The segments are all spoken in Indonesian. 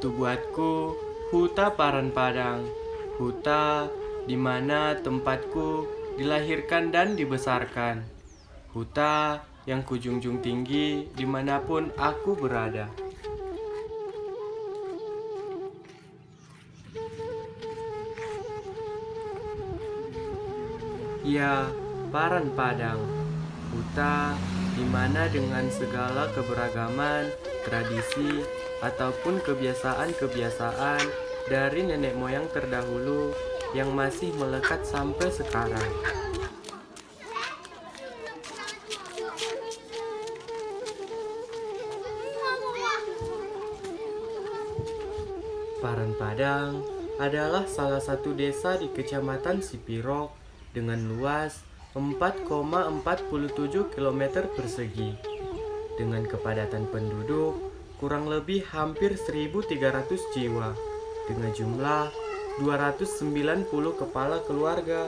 Itu buatku Huta Paranpadang, huta di mana tempatku dilahirkan dan dibesarkan. Huta yang kujunjung tinggi dimanapun aku berada. Ya, Paranpadang, huta di mana dengan segala keberagaman, tradisi, ataupun kebiasaan-kebiasaan dari nenek moyang terdahulu yang masih melekat sampai sekarang. Paranpadang adalah salah satu desa di Kecamatan Sipirok dengan luas 4,47 km persegi dengan kepadatan penduduk kurang lebih hampir 1.300 jiwa dengan jumlah 290 kepala keluarga.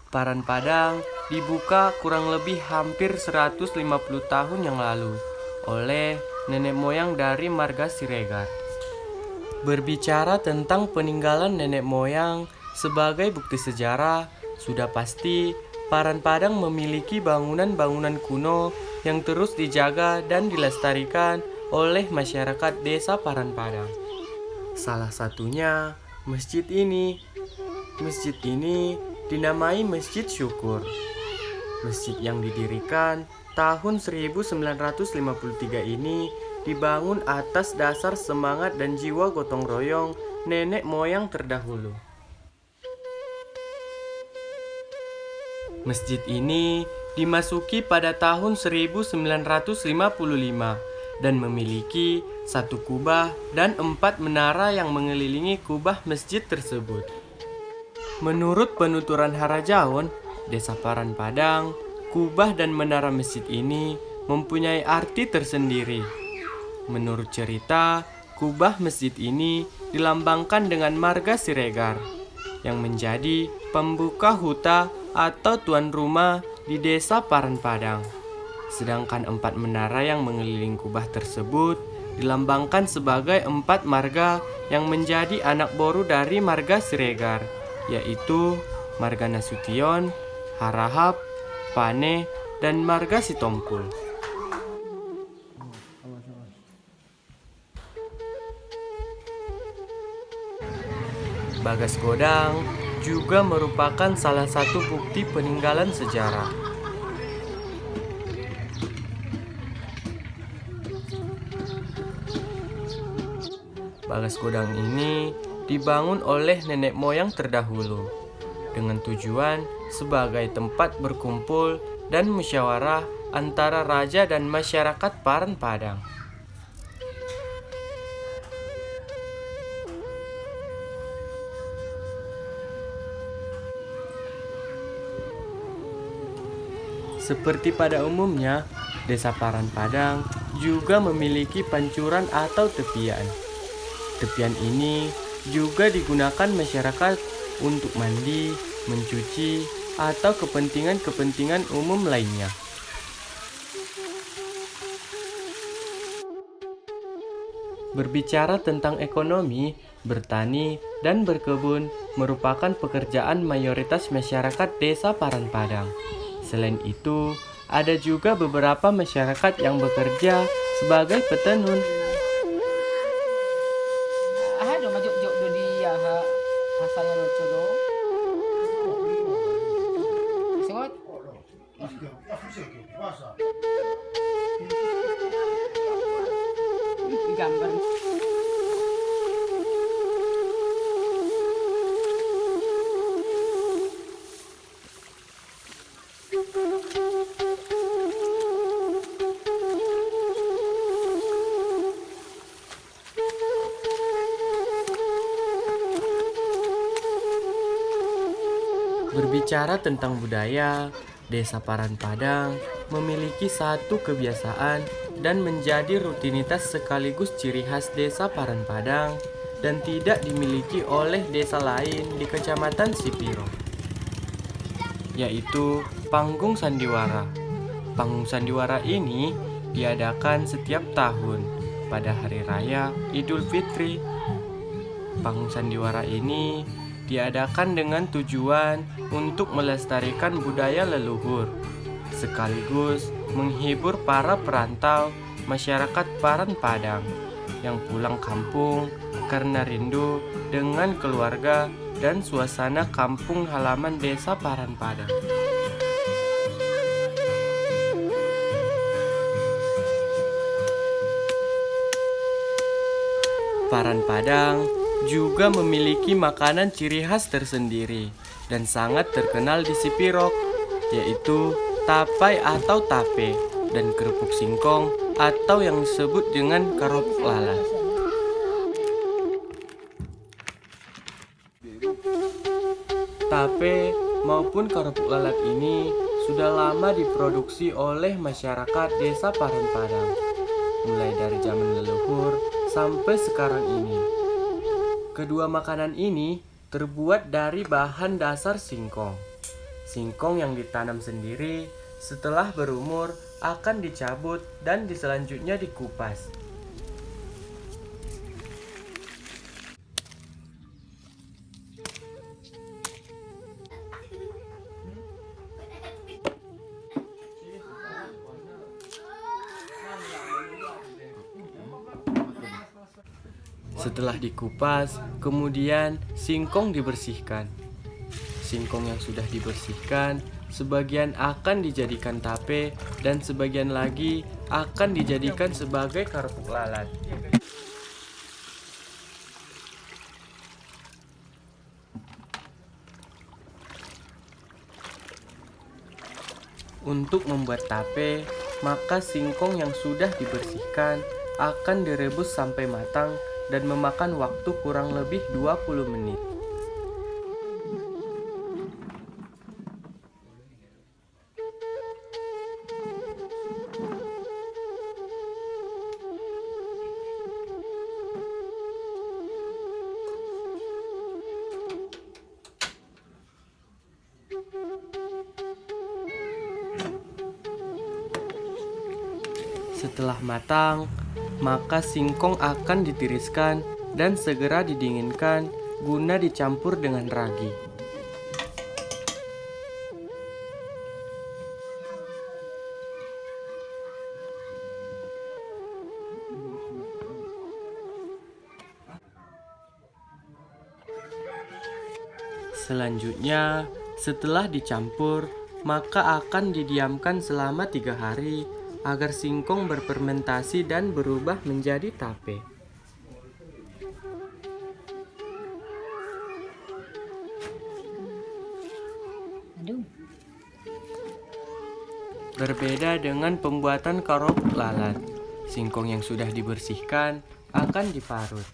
Paranpadang dibuka kurang lebih hampir 150 tahun yang lalu oleh nenek moyang dari marga Siregar. Berbicara tentang peninggalan nenek moyang sebagai bukti sejarah, sudah pasti Paranpadang memiliki bangunan-bangunan kuno yang terus dijaga dan dilestarikan oleh masyarakat desa Paranpadang. Salah satunya masjid ini. Masjid ini dinamai Masjid Syukur. Masjid yang didirikan tahun 1953 ini dibangun atas dasar semangat dan jiwa gotong royong nenek moyang terdahulu. Masjid ini dimasuki pada tahun 1955 dan memiliki 1 kubah dan 4 menara yang mengelilingi kubah masjid tersebut. Menurut penuturan Harajaon, Desa Paranpadang, kubah dan menara masjid ini mempunyai arti tersendiri. Menurut cerita, kubah masjid ini dilambangkan dengan marga Siregar yang menjadi pembuka huta atau tuan rumah di desa Paranpadang. Sedangkan 4 menara yang mengelilingi kubah tersebut dilambangkan sebagai 4 marga yang menjadi anak boru dari marga Siregar, yaitu marga Nasution, Harahap, Pane, dan marga Sitompul. Bagas Godang juga merupakan salah satu bukti peninggalan sejarah. Bagas Godang ini dibangun oleh nenek moyang terdahulu dengan tujuan sebagai tempat berkumpul dan musyawarah antara raja dan masyarakat Paranpadang. Seperti pada umumnya, Desa Paranpadang juga memiliki pancuran atau tepian. Tepian ini juga digunakan masyarakat untuk mandi, mencuci, atau kepentingan-kepentingan umum lainnya. Berbicara tentang ekonomi, bertani, dan berkebun merupakan pekerjaan mayoritas masyarakat Desa Paranpadang. Selain itu, ada juga beberapa masyarakat yang bekerja sebagai petenun. Berbicara tentang budaya, Desa Paranpadang memiliki satu kebiasaan dan menjadi rutinitas sekaligus ciri khas Desa Paranpadang dan tidak dimiliki oleh desa lain di Kecamatan Sipiro, yaitu Panggung Sandiwara. Panggung Sandiwara ini diadakan setiap tahun pada hari raya Idul Fitri. Panggung sandiwara ini diadakan dengan tujuan untuk melestarikan budaya leluhur, sekaligus menghibur para perantau masyarakat Paran Padang yang pulang kampung karena rindu dengan keluarga dan suasana kampung halaman desa Paran Padang. Paran Padang juga memiliki makanan ciri khas tersendiri dan sangat terkenal di Sipirok, yaitu tapai atau tape dan kerupuk singkong atau yang disebut dengan kerupuk lalat. Tape maupun kerupuk lalat ini sudah lama diproduksi oleh masyarakat desa Paran Padang, mulai dari zaman leluhur sampai sekarang ini. Kedua makanan ini terbuat dari bahan dasar singkong. Singkong yang ditanam sendiri setelah berumur akan dicabut dan selanjutnya dikupas. Setelah dikupas, kemudian singkong dibersihkan. Singkong yang sudah dibersihkan, sebagian akan dijadikan tape dan sebagian lagi akan dijadikan sebagai kerupuk lalat. Untuk membuat tape, maka singkong yang sudah dibersihkan akan direbus sampai matang dan memakan waktu kurang lebih 20 menit. Setelah matang, maka singkong akan ditiriskan dan segera didinginkan guna dicampur dengan ragi. Selanjutnya, setelah dicampur, maka akan didiamkan selama 3 hari agar singkong berfermentasi dan berubah menjadi tape. Berbeda dengan pembuatan kerupuk lalat, singkong yang sudah dibersihkan akan diparut.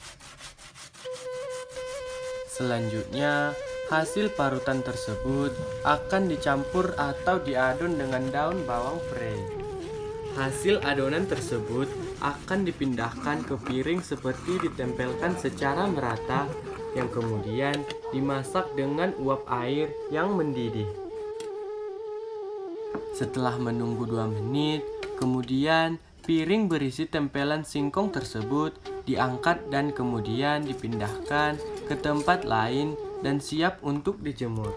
Selanjutnya, hasil parutan tersebut akan dicampur atau diadon dengan daun bawang prei. Hasil adonan tersebut akan dipindahkan ke piring seperti ditempelkan secara merata, yang kemudian dimasak dengan uap air yang mendidih. Setelah menunggu 2 menit, kemudian piring berisi tempelan singkong tersebut diangkat dan kemudian dipindahkan ke tempat lain dan siap untuk dijemur.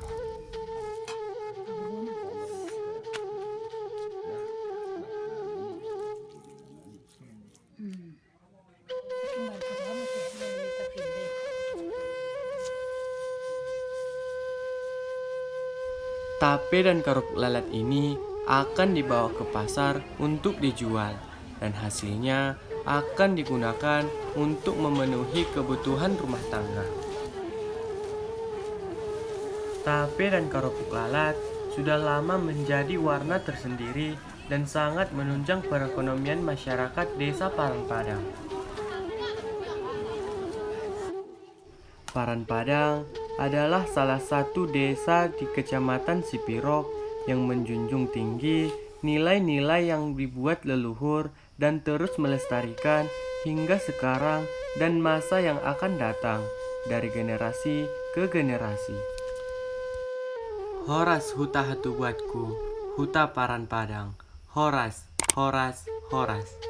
Tape dan kerupuk lalat ini akan dibawa ke pasar untuk dijual dan hasilnya akan digunakan untuk memenuhi kebutuhan rumah tangga. Tape dan kerupuk lalat sudah lama menjadi warna tersendiri dan sangat menunjang perekonomian masyarakat desa Paran Padang. Paran Padang adalah salah satu desa di Kecamatan Sipirok yang menjunjung tinggi nilai-nilai yang dibuat leluhur dan terus melestarikan hingga sekarang dan masa yang akan datang dari generasi ke generasi. Horas huta hatu buatku, huta Paran Padang. Horas, horas, horas.